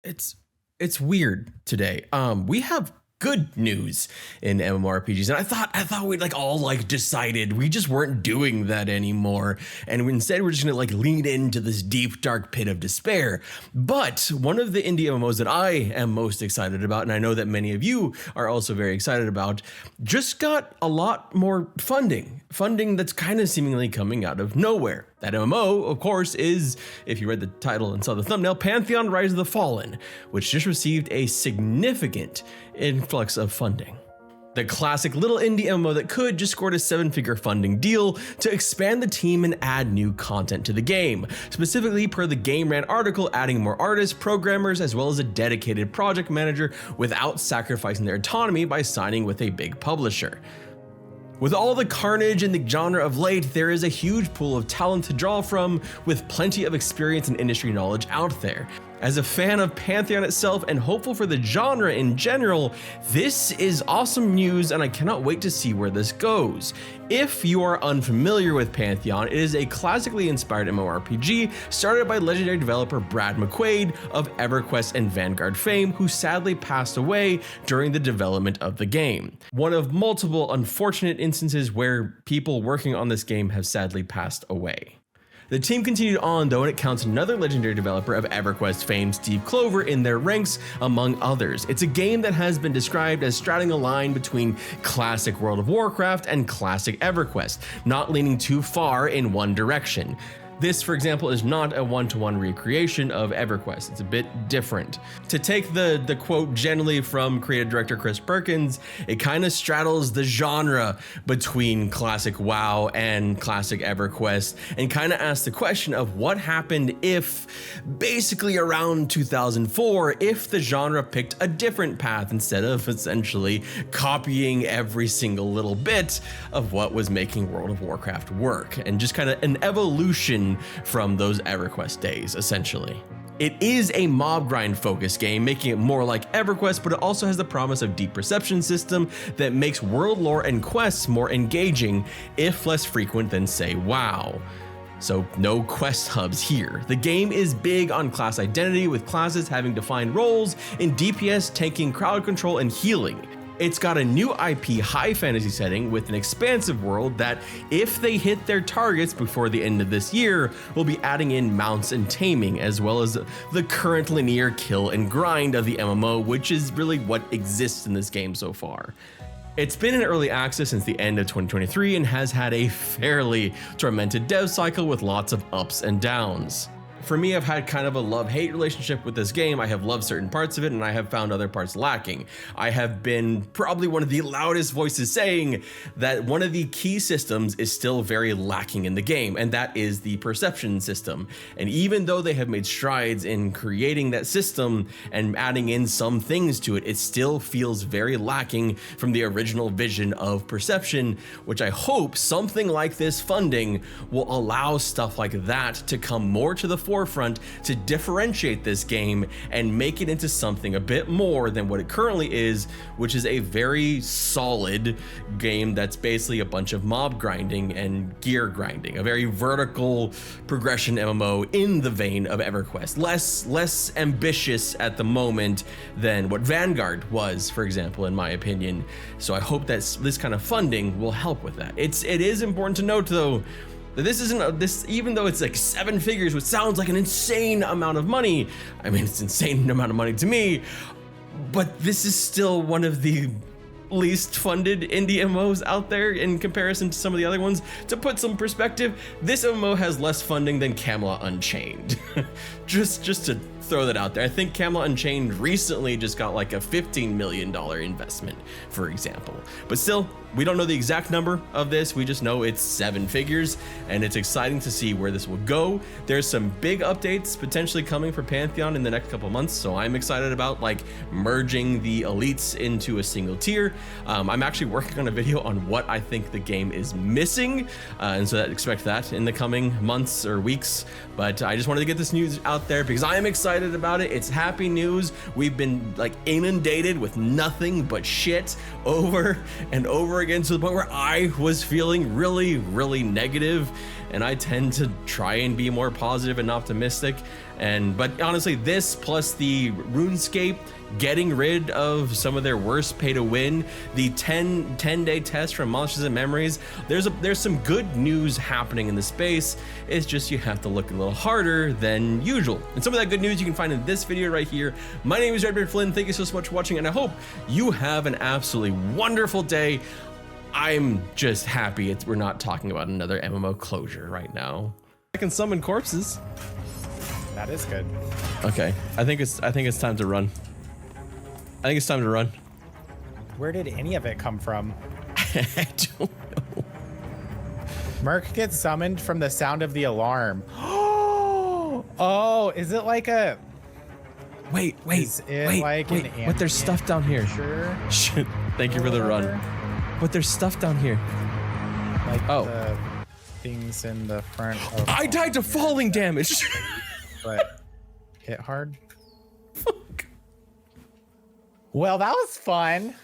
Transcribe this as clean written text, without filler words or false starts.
it's it's weird today. We have good news in MMORPGs, and I thought we'd like all like decided we just weren't doing that anymore, and instead we're just gonna like lean into this deep dark pit of despair. But one of the indie MMOs that I am most excited about, and I know that many of you are also very excited about, just got a lot more funding that's kind of seemingly coming out of nowhere. That MMO, of course, is, if you read the title and saw the thumbnail, Pantheon Rise of the Fallen, which just received a significant influx of funding. The classic little indie MMO that could just scored a 7-figure funding deal to expand the team and add new content to the game, specifically per the Game Rant article, adding more artists, programmers, as well as a dedicated project manager without sacrificing their autonomy by signing with a big publisher. With all the carnage in the genre of late, there is a huge pool of talent to draw from, with plenty of experience and industry knowledge out there. As a fan of Pantheon itself and hopeful for the genre in general, this is awesome news and I cannot wait to see where this goes. If you are unfamiliar with Pantheon, it is a classically inspired MMORPG started by legendary developer Brad McQuaid of EverQuest and Vanguard fame, who sadly passed away during the development of the game. One of multiple unfortunate instances where people working on this game have sadly passed away. The team continued on though, and it counts another legendary developer of EverQuest fame, Steve Clover, in their ranks, among others. It's a game that has been described as straddling a line between classic World of Warcraft and classic EverQuest, not leaning too far in one direction. This, for example, is not a one-to-one recreation of EverQuest. It's a bit different. To take the quote generally from creative director Chris Perkins, it kind of straddles the genre between classic WoW and classic EverQuest, and kind of asks the question of what happened if, basically around 2004, if the genre picked a different path instead of essentially copying every single little bit of what was making World of Warcraft work, and just kind of an evolution from those EverQuest days, essentially. It is a mob grind focused game, making it more like EverQuest, but it also has the promise of deep perception system that makes world lore and quests more engaging, if less frequent than, say, WoW. So no quest hubs here. The game is big on class identity, with classes having defined roles in DPS, tanking, crowd control, and healing. It's got a new IP high fantasy setting with an expansive world that, if they hit their targets before the end of this year, will be adding in mounts and taming, as well as the current linear kill and grind of the MMO, which is really what exists in this game so far. It's been in early access since the end of 2023 and has had a fairly tormented dev cycle with lots of ups and downs. For me, I've had kind of a love-hate relationship with this game. I have loved certain parts of it and I have found other parts lacking. I have been probably one of the loudest voices saying that one of the key systems is still very lacking in the game, and that is the perception system. And even though they have made strides in creating that system and adding in some things to it, it still feels very lacking from the original vision of perception, which I hope something like this funding will allow stuff like that to come more to the forefront to differentiate this game and make it into something a bit more than what it currently is, which is a very solid game that's basically a bunch of mob grinding and gear grinding, a very vertical progression MMO in the vein of EverQuest. Less ambitious at the moment than what Vanguard was, for example, in my opinion. So I hope that this kind of funding will help with that. It is important to note though, this isn't this, even though it's like 7 figures, which sounds like an insane amount of money. I mean, it's an insane amount of money to me, but this is still one of the least funded indie MMOs out there in comparison to some of the other ones. To put some perspective, this MMO has less funding than Camelot Unchained. just to throw that out there. I think Camelot Unchained recently just got like a $15 million investment, for example. But still, we don't know the exact number of this. We just know it's 7 figures, and it's exciting to see where this will go. There's some big updates potentially coming for Pantheon in the next couple months, so I'm excited about like merging the elites into a single tier. I'm actually working on a video on what I think the game is missing, and so expect that in the coming months or weeks. But I just wanted to get this news out there because I am excited about it. It's happy news. We've been like inundated with nothing but shit over and over again, to the point where I was feeling really negative. and I tend to try and be more positive and optimistic. But honestly, this plus the RuneScape getting rid of some of their worst pay to win, the 10-day test from Monsters and Memories, there's some good news happening in the space. It's just you have to look a little harder than usual. And some of that good news you can find in this video right here. My name is Redbeard Flynn. Thank you so much for watching, and I hope you have an absolutely wonderful day. I'm just happy we're not talking about another MMO closure right now. I can summon corpses. That is good. Okay, I think it's time to run. I think it's time to run. Where did any of it come from? I don't know. Merc gets summoned from the sound of the alarm. Oh, is it like a... Wait. But there's stuff down here. Sure. Shit. Thank you for the run. But there's stuff down here. Like the things in the front of... I died to falling damage. But hit hard. Fuck. Well, that was fun.